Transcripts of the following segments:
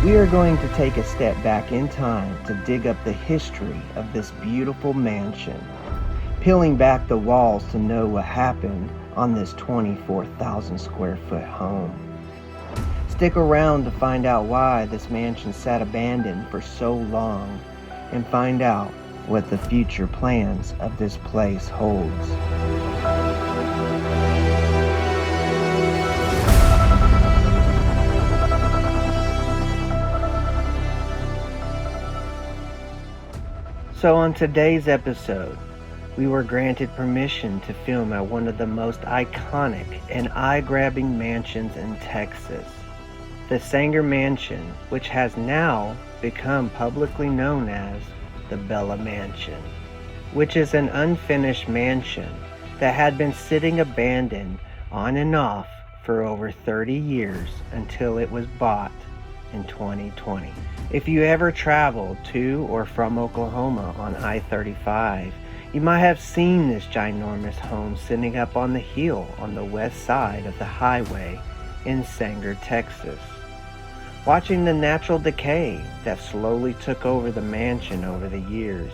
We are going to take a step back in time to dig up the history of this beautiful mansion, peeling back the walls to know what happened on this 24,000 square foot home. Stick around to find out why this mansion sat abandoned for so long and find out what the future plans of this place holds. So on today's episode, we were granted permission to film at one of the most iconic and eye-grabbing mansions in Texas, the Sanger Mansion, which has now become publicly known as the Bella Mansion, which is an unfinished mansion that had been sitting abandoned on and off for over 30 years until it was bought in 2020. If you ever traveled to or from Oklahoma on I-35, you might have seen this ginormous home sitting up on the hill on the west side of the highway in Sanger, Texas. Watching the natural decay that slowly took over the mansion over the years,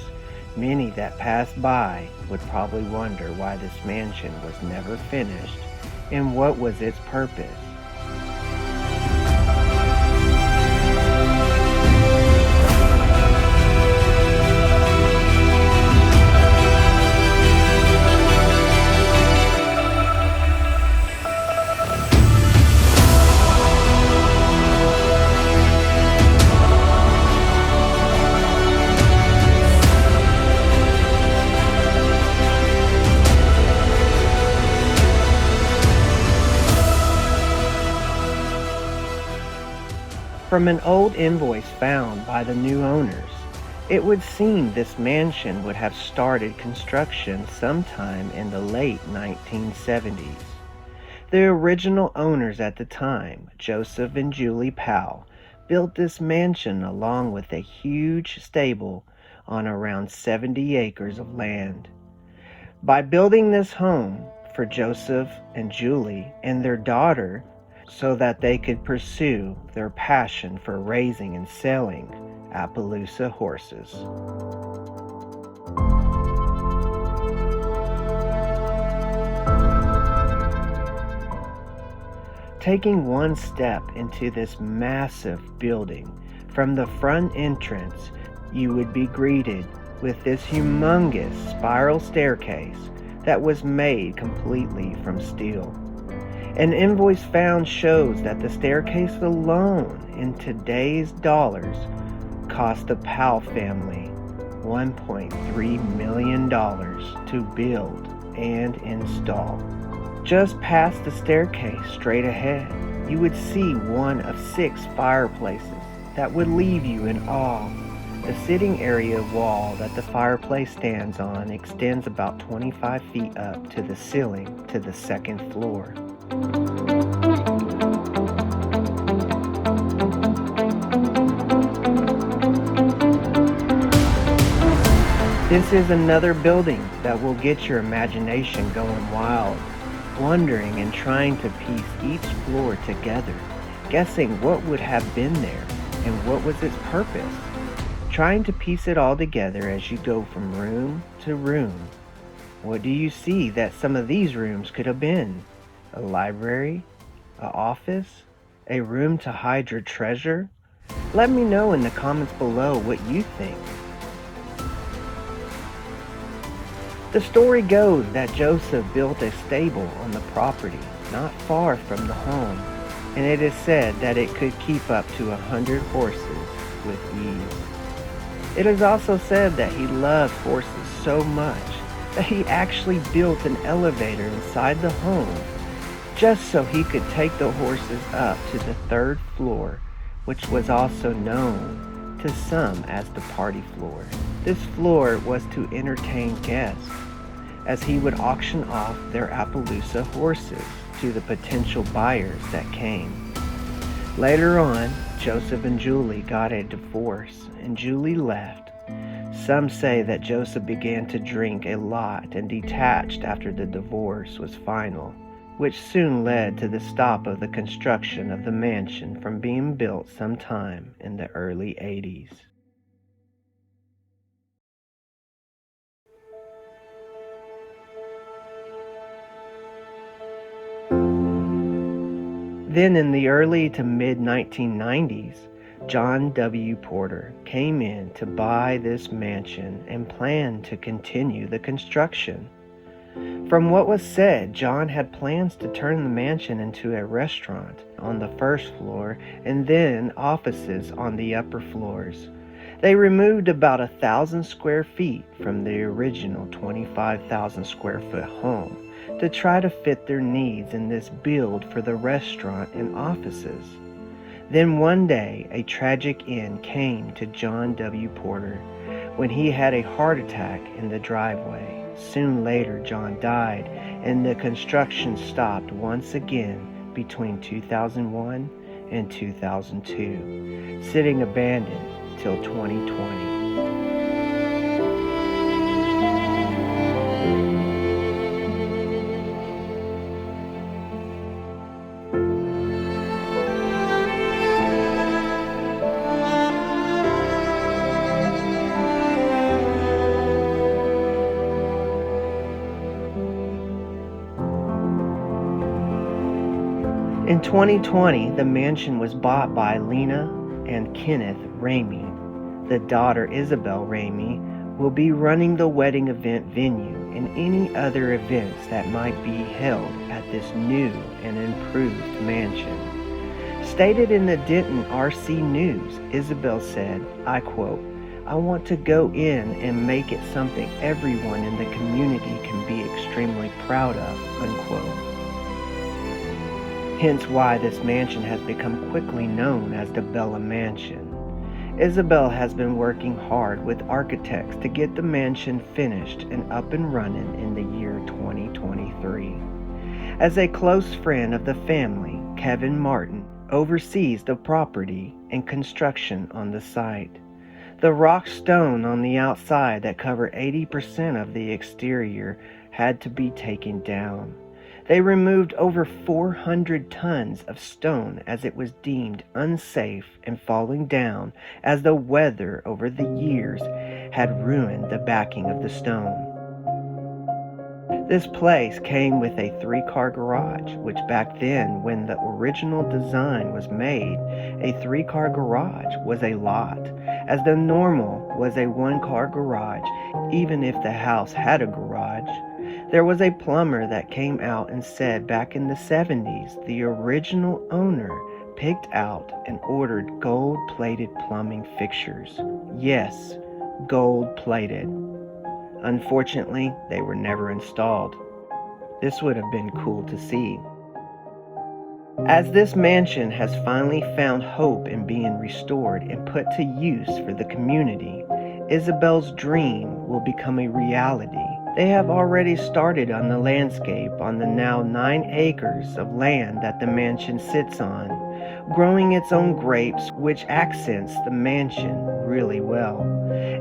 many that passed by would probably wonder why this mansion was never finished and what was its purpose. From an old invoice found by the new owners, it would seem this mansion would have started construction sometime in the late 1970s. The original owners at the time, Joseph and Julie Powell, built this mansion along with a huge stable on around 70 acres of land. By building this home for Joseph and Julie and their daughter, so that they could pursue their passion for raising and selling Appaloosa horses. Taking one step into this massive building, from the front entrance, you would be greeted with this humongous spiral staircase that was made completely from steel. An invoice found shows that the staircase alone in today's dollars cost the Powell family $1.3 million to build and install. Just past the staircase straight ahead, you would see one of 6 fireplaces that would leave you in awe. The sitting area wall that the fireplace stands on extends about 25 feet up to the ceiling to the second floor. This is another building that will get your imagination going wild, wondering and trying to piece each floor together, guessing what would have been there and what was its purpose, trying to piece it all together as you go from room to room. What do you see that some of these rooms could have been? A library? An office? A room to hide your treasure? Let me know in the comments below what you think. The story goes that Joseph built a stable on the property not far from the home, and it is said that it could keep up to 100 horses with ease. It is also said that he loved horses so much that he actually built an elevator inside the home just so he could take the horses up to the 3rd floor, which was also known to some as the party floor. This floor was to entertain guests, as he would auction off their Appaloosa horses to the potential buyers that came. Later on, Joseph and Julie got a divorce, and Julie left. Some say that Joseph began to drink a lot and detached after the divorce was final, which soon led to the stop of the construction of the mansion from being built sometime in the early 80s. Then in the early to mid-1990s, John W. Porter came in to buy this mansion and planned to continue the construction. From what was said, John had plans to turn the mansion into a restaurant on the first floor and then offices on the upper floors. They removed about 1,000 square feet from the original 25,000 square foot home to try to fit their needs in this build for the restaurant and offices. Then one day, a tragic end came to John W. Porter when he had a heart attack in the driveway. Soon later, John died, and the construction stopped once again between 2001 and 2002, sitting abandoned till 2020. In 2020, the mansion was bought by Lena and Kenneth Ramey. The daughter, Isabel Ramey, will be running the wedding event venue and any other events that might be held at this new and improved mansion. Stated in the Denton RC News, Isabel said, I quote, "I want to go in and make it something everyone in the community can be extremely proud of," unquote. Hence why this mansion has become quickly known as the Bella Mansion. Isabel has been working hard with architects to get the mansion finished and up and running in the year 2023. As a close friend of the family, Kevin Martin oversees the property and construction on the site. The rock stone on the outside that cover 80% of the exterior had to be taken down. They removed over 400 tons of stone as it was deemed unsafe and falling down as the weather over the years had ruined the backing of the stone. This place came with a 3-car garage, which back then, when the original design was made, a 3-car garage was a lot, as the normal was a 1-car garage, even if the house had a garage. There was a plumber that came out and said back in the 70s, the original owner picked out and ordered gold-plated plumbing fixtures. Yes, gold-plated. Unfortunately, they were never installed. This would have been cool to see. As this mansion has finally found hope in being restored and put to use for the community, Isabel's dream will become a reality. They have already started on the landscape on the now 9 acres of land that the mansion sits on, growing its own grapes, which accents the mansion really well.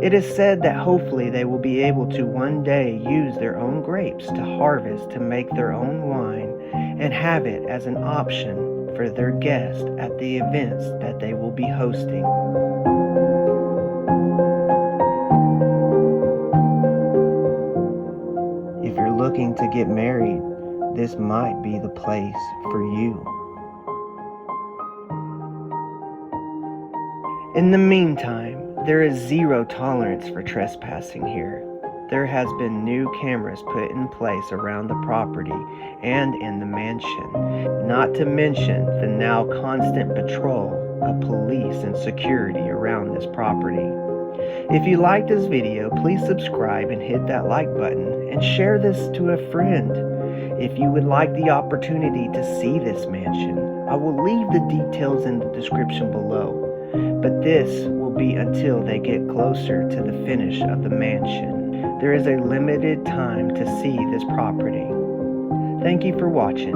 It is said that hopefully they will be able to one day use their own grapes to harvest to make their own wine and have it as an option for their guests at the events that they will be hosting. If you're looking to get married, this might be the place for you. In the meantime, there is zero tolerance for trespassing here. There has been new cameras put in place around the property and in the mansion, not to mention the now constant patrol of police and security around this property. If you liked this video, please subscribe and hit that like button and share this to a friend. If you would like the opportunity to see this mansion, I will leave the details in the description below. But this will be until they get closer to the finish of the mansion. There is a limited time to see this property. Thank you for watching.